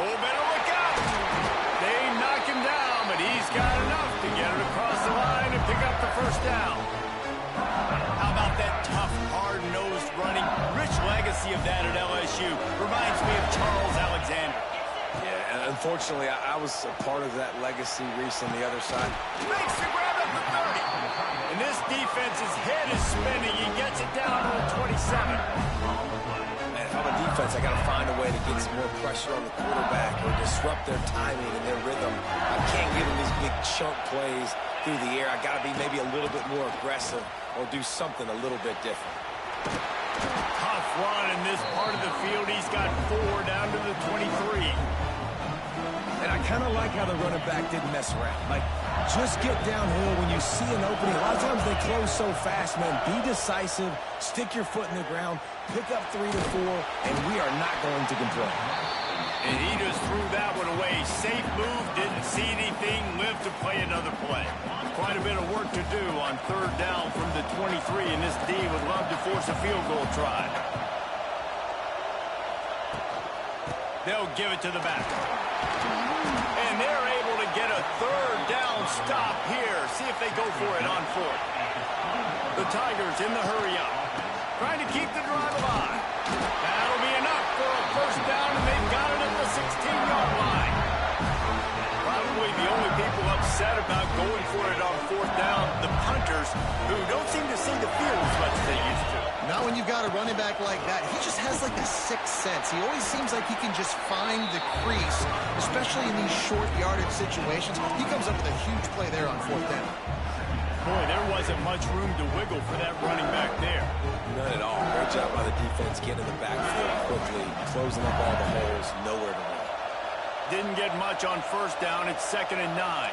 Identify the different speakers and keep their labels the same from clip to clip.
Speaker 1: Oh, better look out. They knock him down, but he's got enough to get it across the line and pick up the first down. How about that tough, hard-nosed running? Rich legacy of that at LSU. Reminds me of Charles Alexander.
Speaker 2: Yeah, and unfortunately, I was a part of that legacy. Reese on the other side.
Speaker 1: Makes the grab at the 30. And this defense's head is spinning. He gets it down to the 27.
Speaker 2: Man, if I'm a defense, I got to find a way to get some more pressure on the quarterback or disrupt their timing and their rhythm. I can't give them these big chunk plays through the air. I got to be maybe a little bit more aggressive or do something a little bit different.
Speaker 1: Tough run in this part of the field. He's got 4 down to the 23.
Speaker 2: And I kind of like how the running back didn't mess around. Like, just get downhill when you see an opening. A lot of times they close so fast, man. Be decisive, stick your foot in the ground, pick up 3 to 4, and we are not going to complain.
Speaker 1: And he just threw that one away. Safe move, didn't see anything, lived to play another play. Quite a bit of work to do on 3rd down from the 23, and this D would love to force a field goal try. They'll give it to the back. And they're able to get a 3rd down stop here. See if they go for it on 4th. The Tigers in the hurry up. Trying to keep the drive alive. That'll be enough for a 1st down, and they've got it at the 16-yard line. Probably the only people upset about going for it on 4th down, the punters, who don't seem to see the field as much as they used to.
Speaker 3: Not when you've got a running back like that. He just has like a sixth sense. He always seems like he can just find the crease, especially in these short yardage situations. He comes up with a huge play there on 4th down.
Speaker 1: Boy, there wasn't much room to wiggle for that running back there.
Speaker 2: None at all. Great job by the defense getting in the backfield quickly, closing up all the holes, nowhere to run.
Speaker 1: Didn't get much on 1st down. It's 2nd and 9.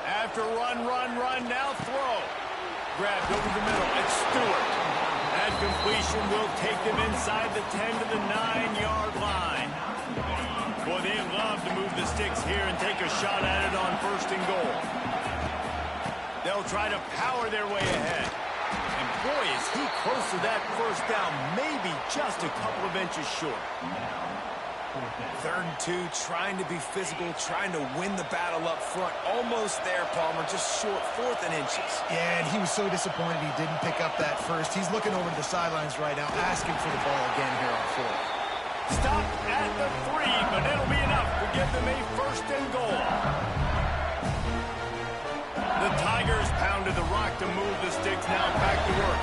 Speaker 1: After run, now throw. Grabbed over the middle. It's Stewart. That completion will take them inside the 10 to the 9-yard line. Boy, they love to move the sticks here and take a shot at it on 1st and goal. They'll try to power their way ahead. And boy, is he close to that 1st down, maybe just a couple of inches short.
Speaker 2: 3rd and 2, trying to be physical, trying to win the battle up front. Almost there, Palmer, just short, 4th and inches.
Speaker 3: Yeah, and he was so disappointed he didn't pick up that first. He's looking over to the sidelines right now, asking for the ball again here on 4th.
Speaker 1: Stop at the 3, but it'll be enough to give them a 1st and goal. The Tigers pounded the rock to move the sticks. Now back to work.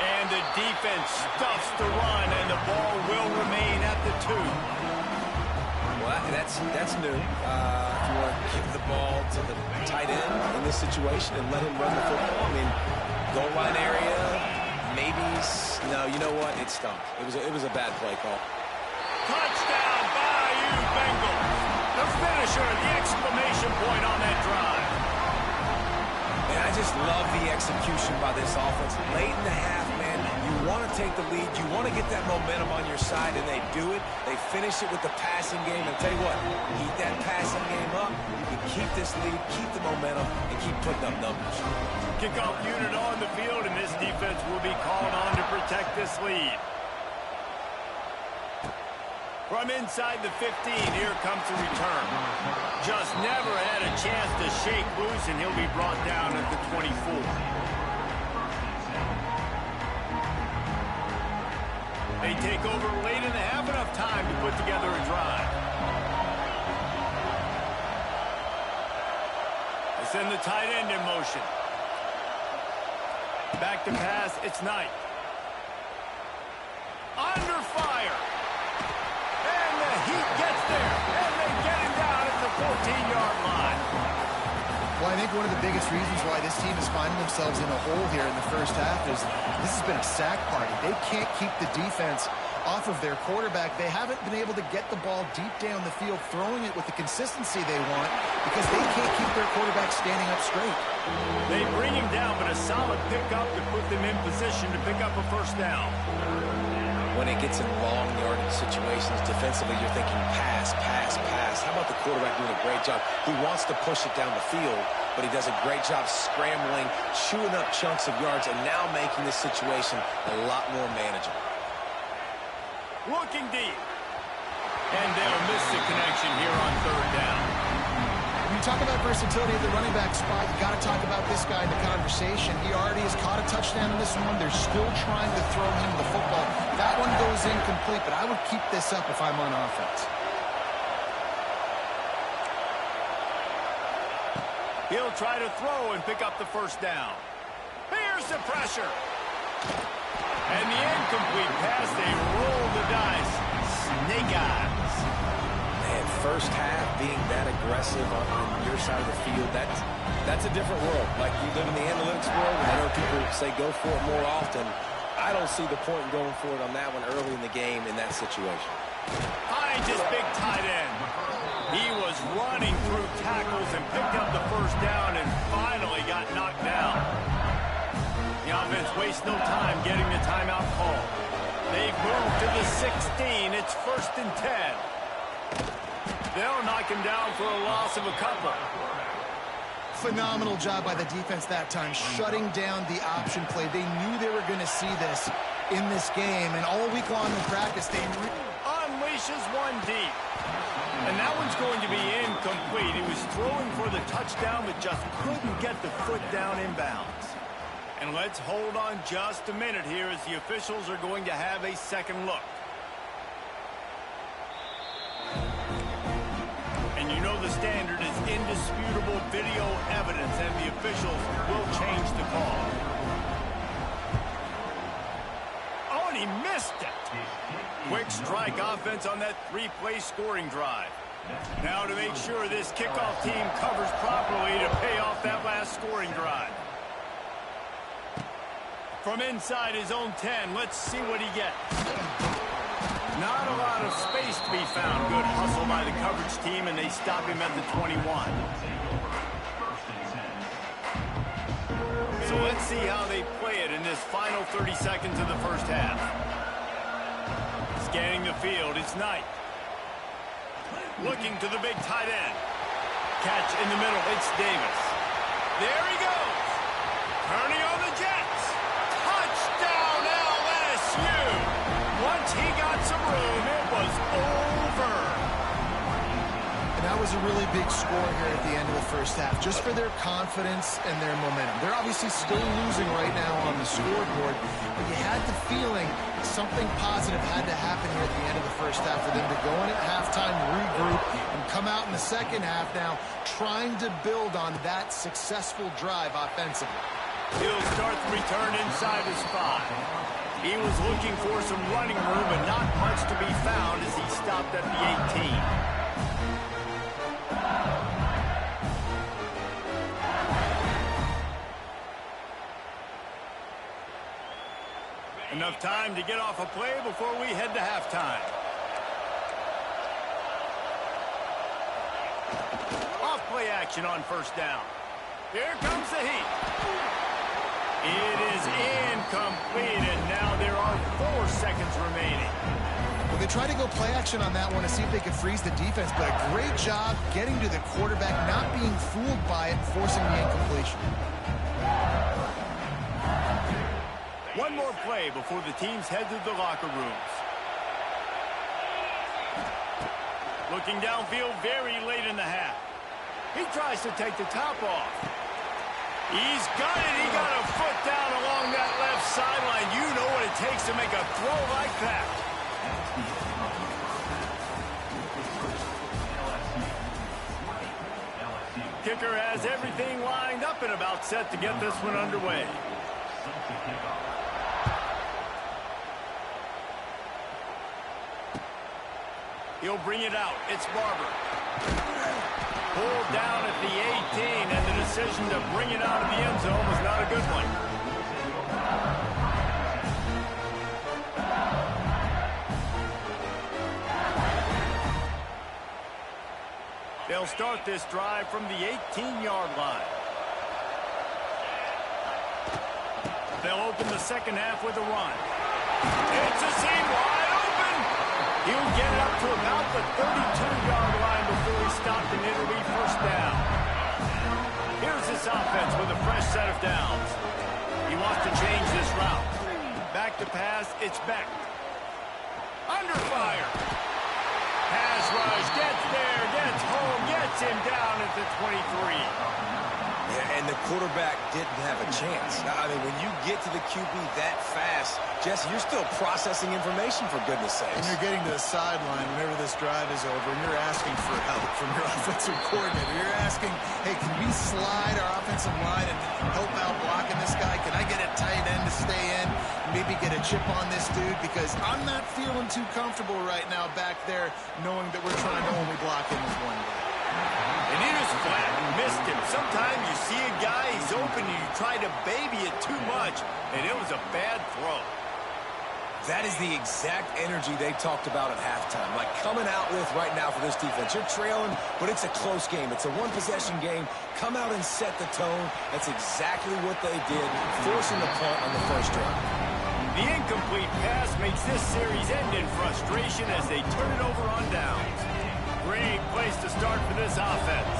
Speaker 1: And the defense stuffs the run, and the ball will remain at the 2.
Speaker 2: Well, that's new. If you want to give the ball to the tight end in this situation and let him run the football, I mean, goal line area, maybe. No, you know what? It stunk. It was a bad play call.
Speaker 1: Touchdown, Bayou Bengals. The finisher, the exclamation point on that drive.
Speaker 2: And I just love the execution by this offense. Late in the half, man, you want to take the lead. You want to get that momentum on your side, and they do it. They finish it with the passing game. And tell you what, keep that passing game up. You can keep this lead, keep the momentum, and keep putting up numbers.
Speaker 1: Kickoff unit on the field, and this defense will be called on to protect this lead. From inside the 15, here comes the return. Just never had a chance to shake loose, and he'll be brought down at the 24. They take over late in the half, enough time to put together a drive. They send the tight end in motion. Back to pass, it's Knight. Under fire. And the Heat gets there, and they get him down at the 14-yard line.
Speaker 3: Well, I think one of the biggest reasons why this team is finding themselves in a hole here in the first half is this has been a sack party. They can't keep the defense off of their quarterback. They haven't been able to get the ball deep down the field, throwing it with the consistency they want because they can't keep their quarterback standing up straight.
Speaker 1: They bring him down, but a solid pickup to put them in position to pick up a 1st down.
Speaker 2: When it gets in long yardage situations, defensively, you're thinking pass, pass, pass. How about the quarterback doing a great job? He wants to push it down the field, but he does a great job scrambling, chewing up chunks of yards and now making this situation a lot more manageable.
Speaker 1: Looking deep. And they'll miss the connection here on third down.
Speaker 3: When you talk about versatility at the running back spot, you got to talk about this guy in the conversation. He already has caught a touchdown in this one. They're still trying to throw him the football. That one goes incomplete, but I would keep this up if I'm on offense.
Speaker 1: He'll try to throw and pick up the first down. Here's the pressure. And the incomplete pass, they roll the dice. Snake eyes.
Speaker 2: Man, first half being that aggressive on your side of the field, that's a different world. Like, you live in the analytics world, and I know people say go for it more often. I don't see the point in going for it on that one early in the game in that situation.
Speaker 1: Finds his big tight end. He was running through tackles and picked up the first down and finally got knocked down. The offense wastes no time getting the timeout call. They've moved to the 16. It's 1st and 10. They'll knock him down for a loss of a couple.
Speaker 3: Phenomenal job by the defense that time, shutting down the option play. They knew they were going to see this in this game, and all week long in practice, they
Speaker 1: unleashes one deep. And that one's going to be incomplete. He was throwing for the touchdown, but just couldn't get the foot down inbounds. And let's hold on just a minute here as the officials are going to have a second look. And you know the standard is indisputable video evidence, and the officials will change the call. Oh, and he missed it. Quick strike offense on that three-play scoring drive. Now to make sure this kickoff team covers properly to pay off that last scoring drive. From inside his own 10, let's see what he gets. Not a lot of space to be found. Good hustle by the coverage team, and they stop him at the 21. So let's see how they play it in this final 30 seconds of the first half. Scanning the field, it's Knight. Looking to the big tight end. Catch in the middle, it's Davis. There he goes. Turning on the Jets. Touchdown LSU. Once he got some room, it was over.
Speaker 3: And that was a really big score here at the end of the first half, just for their confidence and their momentum. They're obviously still losing right now on the scoreboard, but you had the feeling something positive had to happen here at the end of the first half for them to go in at halftime, regroup, and come out in the second half now trying to build on that successful drive offensively.
Speaker 1: He'll start the return inside his 5. He was looking for some running room, and not much to be found as he stopped at the 18. Enough time to get off a play before we head to halftime. Off play action on first down. Here comes the heat. It is incomplete, and now there are 4 seconds remaining.
Speaker 3: Well, they tried to go play action on that one to see if they could freeze the defense, but a great job getting to the quarterback, not being fooled by it, forcing the incompletion.
Speaker 1: One more play before the teams head to the locker rooms. Looking downfield very late in the half. He tries to take the top off. He's got it. He got a foot down along that left sideline. You know what it takes to make a throw like that. Kicker has everything lined up and about set to get this one underway. He'll bring it out. It's Barber. Pulled down at the 18, and the decision to bring it out of the end zone was not a good one. They'll start this drive from the 18-yard line. They'll open the second half with a run. It's a seam wide open. He'll get it up to about the 32-yard line before he stopped, and it'll be first down. Here's this offense with a fresh set of downs. Back to pass. It's back. Under fire. Pass rush. Gets there. Gets home. Gets him down at the 23.
Speaker 2: Yeah, and the quarterback didn't have a chance. I mean, when you get to the QB that fast, Jesse, you're still processing information, for goodness sakes.
Speaker 3: And you're getting to the sideline whenever this drive is over, and you're asking for help from your offensive coordinator. You're asking, hey, can we slide our offensive line and help out blocking this guy? Can I get a tight end to stay in? Maybe get a chip on this dude? Because I'm not feeling too comfortable right now back there knowing that we're trying to only block him as one guy.
Speaker 1: And he just flat missed him. Sometimes you see a guy, he's open, and you try to baby it too much, and it was a bad throw.
Speaker 2: That is the exact energy they talked about at halftime. Like coming out with right now for this defense. You're trailing, but it's a close game. It's a one-possession game. Come out and set the tone. That's exactly what they did, forcing the punt on the first drive.
Speaker 1: The incomplete pass makes this series end in frustration as they turn it over on downs. Great place to start for this offense.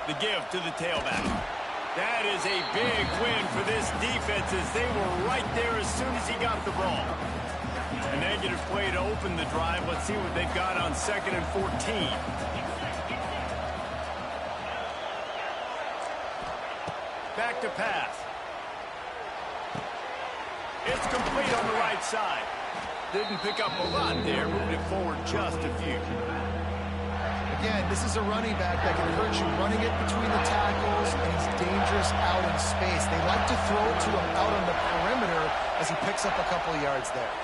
Speaker 1: The give to the tailback. That is a big win for this defense as they were right there as soon as he got the ball. A negative play to open the drive. Let's see what they've got on 2nd and 14. Back to pass. It's complete on the right side. Didn't pick up a lot there. Moved it forward just a few.
Speaker 3: Again, this is a running back that can hurt you running it between the tackles, and he's dangerous out in space. They like to throw it to him out on the perimeter as he picks up a couple of yards there.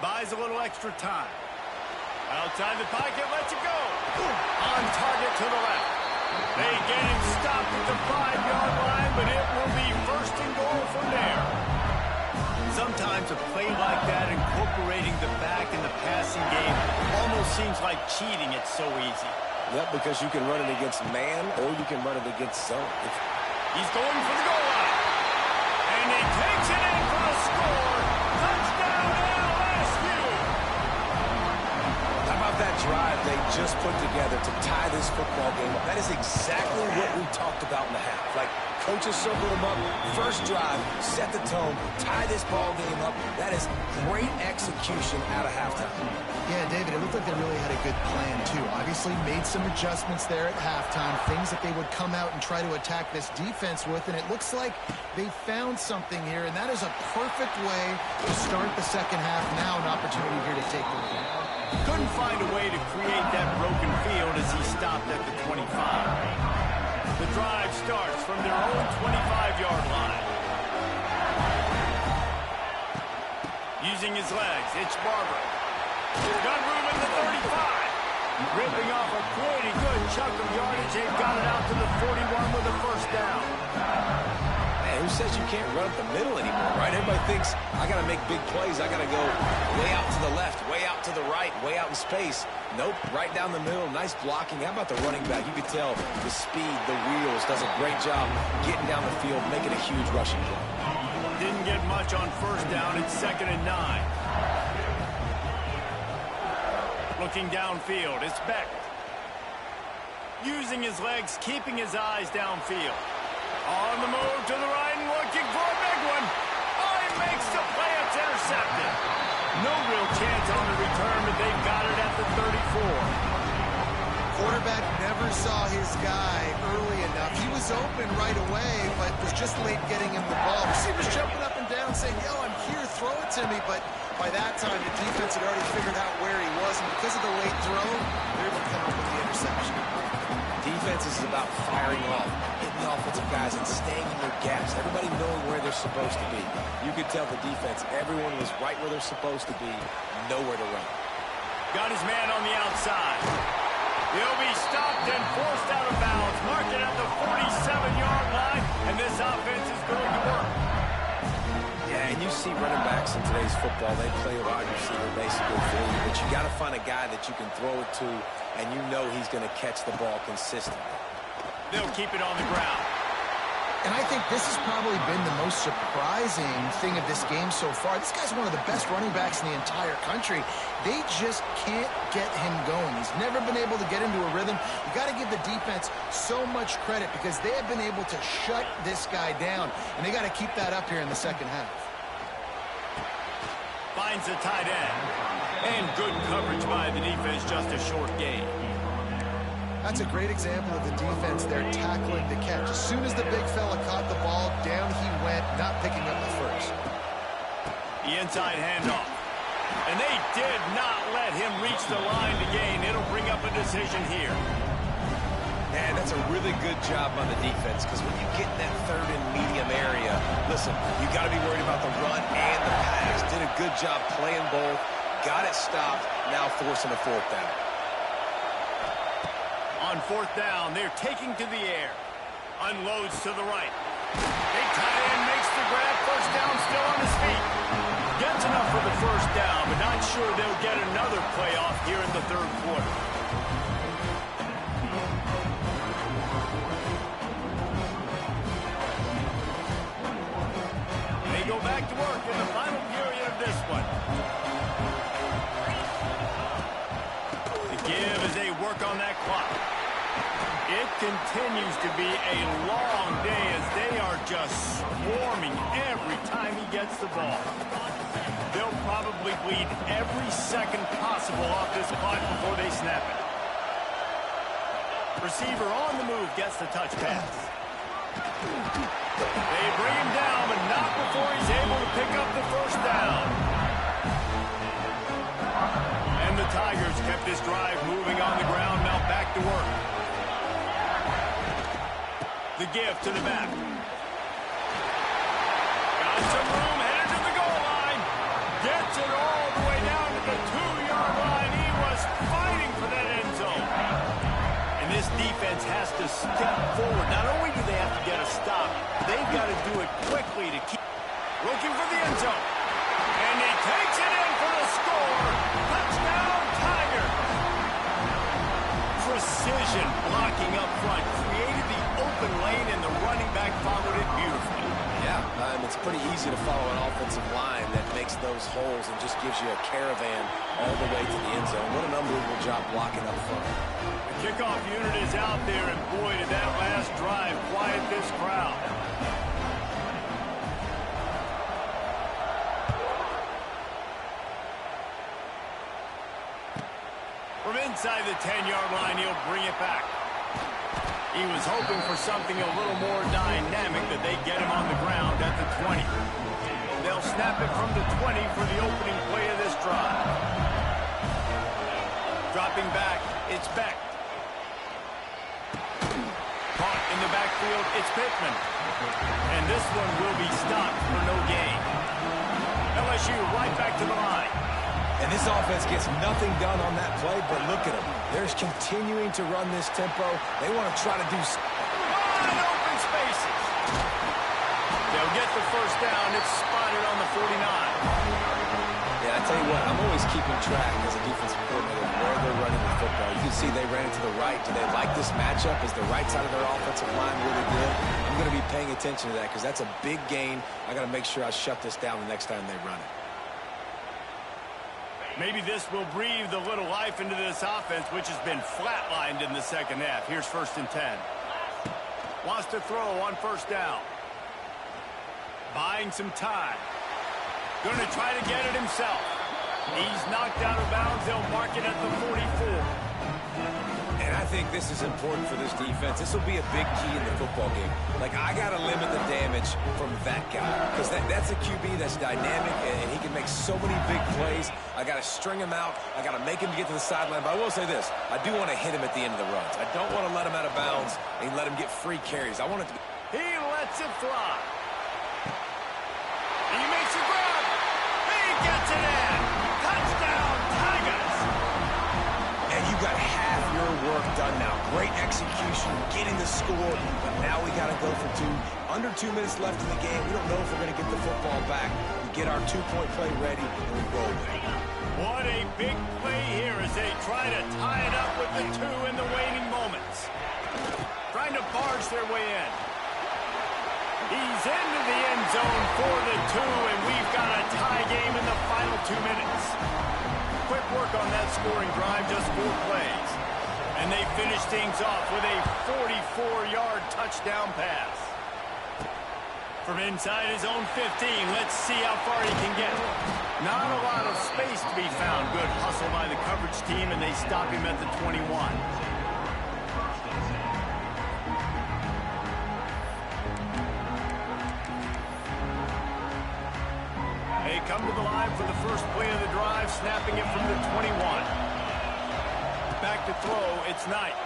Speaker 1: Buys a little extra time. Outside the pocket, lets it go. On target to the left. They get him stopped at the 5-yard line, but it will be 1st and goal from there. Sometimes a play like that, incorporating the back in the passing game, almost seems like cheating. It's so easy.
Speaker 2: Yep, because you can run it against man or you can run it against zone.
Speaker 1: He's going for the goal line. And he takes it in for the score. Touchdown, LSU.
Speaker 2: How about that drive they just put together to tie this football game up? That is exactly what we talked about in the half. Like, coaches circled them up. First drive, set the tone, tie this ball game up. That is great execution out of halftime.
Speaker 3: Yeah, David, it looked like they really had a good plan, too. Obviously made some adjustments there at halftime, things that they would come out and try to attack this defense with, and it looks like they found something here, and that is a perfect way to start the second half. Now an opportunity here to take the lead.
Speaker 1: Couldn't find a way to create that broken field as he stopped at the 25. The drive starts from their own 25-yard line. Using his legs, it's Barber. Got room in the 35. Ripping off a pretty good chunk of yardage. They've got it out to the 41 with a 1st down.
Speaker 2: Man, who says you can't run up the middle anymore, right? Everybody thinks, I got to make big plays. I got to go way out to the left, way out to the right, way out in space. Nope, right down the middle. Nice blocking. How about the running back? You could tell the speed, the wheels, does a great job getting down the field, making a huge rushing play.
Speaker 1: Didn't get much on 1st down. It's 2nd and 9. Looking downfield, it's Beck. Using his legs, keeping his eyes downfield. On the move to the right and looking for a big one. Oh, he makes the play. It's intercepted. No real chance on the return, but they've got it at the 34.
Speaker 3: Quarterback never saw his guy early enough. He was open right away, but was just late getting him the ball. Receivers jumping up and down saying, yo, I'm here, throw it to me. But by that time, the defense had already figured out where he was, and because of the late throw, they're able to come up with the interception.
Speaker 2: Defense is about firing off, hitting the offensive guys, and staying in their gaps. Everybody knowing where they're supposed to be. You could tell the defense, everyone was right where they're supposed to be, nowhere to run.
Speaker 1: Got his man on the outside. He'll be stopped and forced out of bounds. Marked it at the 47-yard line, and this offense is going to work.
Speaker 2: Yeah, and you see running backs in today's football, they play a wide receiver basically for you, but you got to find a guy that you can throw it to, and you know he's going to catch the ball consistently.
Speaker 1: They'll keep it on the ground.
Speaker 3: And I think this has probably been the most surprising thing of this game so far. This guy's one of the best running backs in the entire country. They just can't get him going. He's never been able to get into a rhythm. You got to give the defense so much credit because they have been able to shut this guy down, and they got to keep that up here in the second half.
Speaker 1: Finds the tight end. And good coverage by the defense, just a short gain.
Speaker 3: That's a great example of the defense there tackling the catch. As soon as the big fella caught the ball, down he went, not picking up the first.
Speaker 1: The inside handoff. And they did not let him reach the line to gain. It'll bring up a decision here.
Speaker 2: Man, that's a really good job on the defense because when you get in that third and medium area, listen, you got to be worried about the run and the pass. Did a good job playing both, got it stopped, now forcing a fourth down.
Speaker 1: On fourth down, they're taking to the air. Unloads to the right. Big tight end makes the grab. First down, still on his feet. Gets enough for the first down, but not sure they'll get another play off here in the third quarter. They go back to work in the final period of this one. The give as they work on that clock. It continues to be a long day as they are just swarming every time he gets the ball. They'll probably bleed every second possible off this clock before they snap it. Receiver on the move gets the touch pass. They bring him down, but not before he's able to pick up the first down. And the Tigers kept this drive moving on the ground, now back to work. The give to the back. Got some room, headed to the goal line. Gets it all the way down to the 2-yard line. He was fighting for that end zone. And this defense has to step forward. Not only do they have to get a stop, they've got to do it quickly to keep looking for the end zone. And he takes it in for the score. Touchdown, Tigers. Precision blocking up front created the open lane, and the running back followed it beautifully.
Speaker 2: Yeah, it's pretty easy to follow an offensive line that makes those holes and just gives you a caravan all the way to the end zone. What an unbelievable job blocking up front.
Speaker 1: The kickoff unit is out there, and boy, did that last drive quiet this crowd. From inside the 10-yard line, he'll bring it back. He was hoping for something a little more dynamic, that they get him on the ground at the 20. They'll snap it from the 20 for the opening play of this drive. Dropping back, it's Beck. Caught in the backfield, it's Pittman. And this one will be stopped for no gain. LSU right back to the line.
Speaker 2: And this offense gets nothing done on that play, but look at them. They're continuing to run this tempo. They want to try to do
Speaker 1: wide open spaces. They'll get the first down. It's spotted on the 49.
Speaker 2: Yeah, I tell you what, I'm always keeping track as a defensive coordinator where they're running the football. You can see they ran it to the right. Do they like this matchup? Is the right side of their offensive line really good? I'm going to be paying attention to that because that's a big gain. I got to make sure I shut this down the next time they run it.
Speaker 1: Maybe this will breathe a little life into this offense, which has been flatlined in the second half. Here's 1st and 10. Wants to throw on first down. Buying some time. Going to try to get it himself. He's knocked out of bounds. They'll mark it at the 44.
Speaker 2: And I think this is important for this defense. This will be a big key in the football game. Like, I got to limit the damage from that guy because that's a QB that's dynamic, and he can make so many big plays. I got to string him out. I got to make him get to the sideline. But I will say this. I do want to hit him at the end of the runs. I don't want to let him out of bounds and let him get free carries. I want it to be...
Speaker 1: He lets it fly. He makes a grab. He gets it in. Touchdown, Tigers.
Speaker 2: And you got half your work done now. Great execution, getting the score, but now we got to go for two. Under 2 minutes left in the game. We don't know if we're going to get the football back. We get our two-point play ready, and we roll with it.
Speaker 1: What a big play here as they try to tie it up with the 2 in the waning moments. Trying to barge their way in. He's into the end zone for the 2, and we've got a tie game in the final 2 minutes. Quick work on that scoring drive, just 4 plays. And they finish things off with a 44-yard touchdown pass. From inside his own 15, let's see how far he can get. Not a lot of space to be found. Good hustle by the coverage team, and they stop him at the 21. They come to the line for the first play of the drive, snapping it from the 21. Back to throw, it's Knight.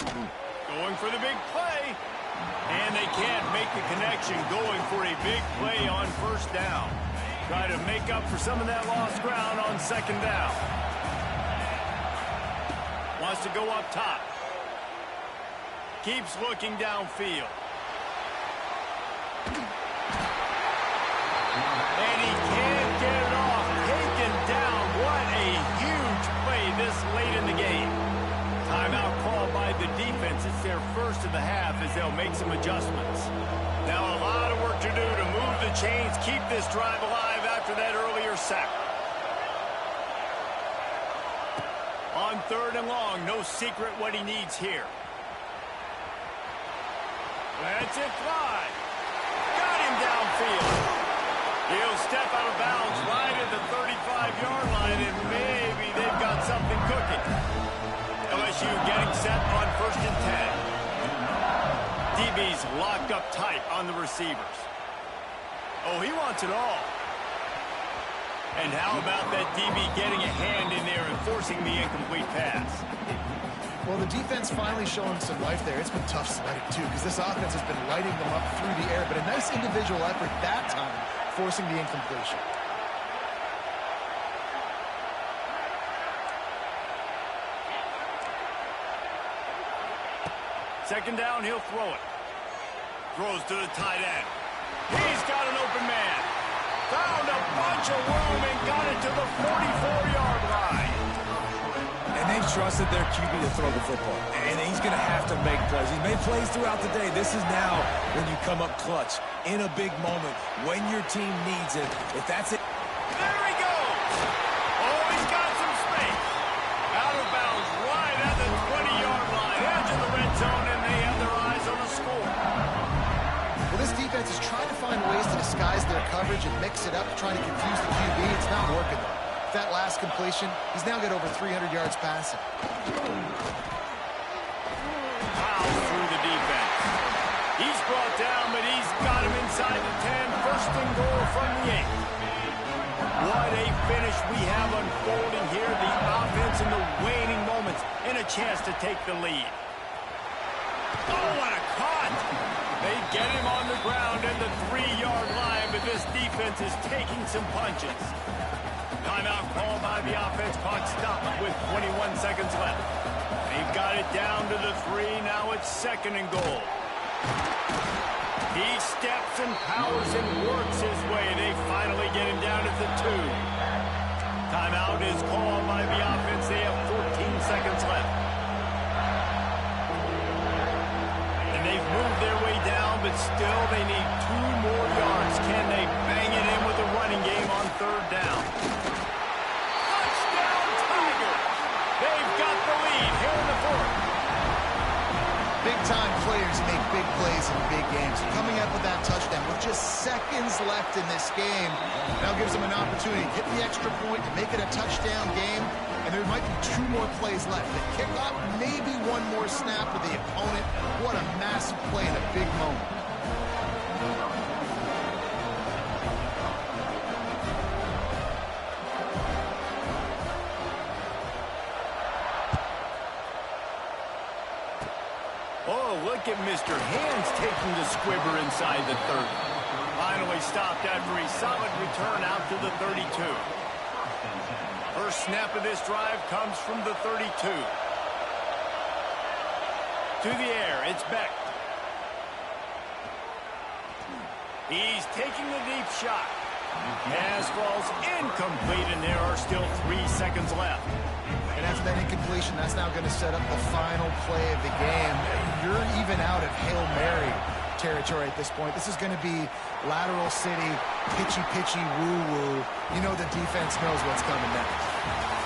Speaker 1: Going for the big play. And they can't make the connection, going for a big play on first down. Try to make up for some of that lost ground on second down. Wants to go up top. Keeps looking downfield. And he can't get it off. Taken down. What a huge play this late in the game. Timeout called by the defense. It's their first of the half as they'll make some adjustments. Now a lot of work to do to move the chains, keep this drive alive after that earlier sack. On 3rd and long, no secret what he needs here. Lets it fly. Got him downfield. He'll step out of bounds right at the 35-yard line, and maybe they've got something cooking. LSU getting set on 1st and 10. DB's locked up tight on the receivers. Oh, he wants it all. And how about that DB getting a hand in there and forcing the incomplete pass?
Speaker 3: Well, the defense finally showing some life there. It's been tough sledding, too, because this offense has been lighting them up through the air. But a nice individual effort that time, forcing the incompletion.
Speaker 1: Second down, he'll throw it. Throws to the tight end. He's got an open man. Found a bunch of room and got it to the 44-yard line.
Speaker 2: And they trusted their QB to throw the football. And he's going to have to make plays. He's made plays throughout the day. This is now when you come up clutch in a big moment when your team needs it. If that's it.
Speaker 1: There he goes. Oh, he's got some space. Out of bounds right at the 20-yard line. Edge of the red zone, and they have their eyes on the score.
Speaker 3: Well, this defense is trying to find ways to disguise their coverage and mix it up, trying to confuse the QB. It's not working, though. That last completion, he's now got over 300 yards passing.
Speaker 1: Foul through the defense. He's brought down, but he's got him inside the 10. First and goal from the 8. What a finish we have unfolding here. The offense in the waning moments and a chance to take the lead. Oh, what a cut! They get him on the ground at the 3-yard line, but this defense is taking some punches. Timeout called by the offense. Clock stopped with 21 seconds left. They've got it down to the 3. Now it's 2nd and goal. He steps and powers and works his way. They finally get him down at the 2. Timeout is called by the offense. They have 14 seconds left. And they've moved their way down, but still they need 2 more yards. Can they bang it in with a running game on 3rd down? Touchdown, Tigers! They've got the lead here in the 4th.
Speaker 3: Big-time players make big plays in big games. Coming up with that touchdown with just seconds left in this game now gives them an opportunity to hit the extra point to make it a touchdown game, and there might be 2 more plays left. The kickoff, maybe 1 more snap with the opponent. What a massive play in a big moment.
Speaker 1: Oh, look at Mr. Hands taking the squibber inside the 30. Finally stopped after a solid return out to the 32. First snap of this drive comes from the 32. To the air, it's Beck. He's taking the deep shot. Pass falls incomplete, and there are still 3 seconds left.
Speaker 3: And after that incompletion, that's now going to set up the final play of the game. You're even out of Hail Mary territory at this point. This is going to be lateral city, pitchy, woo-woo. You know the defense knows what's coming next.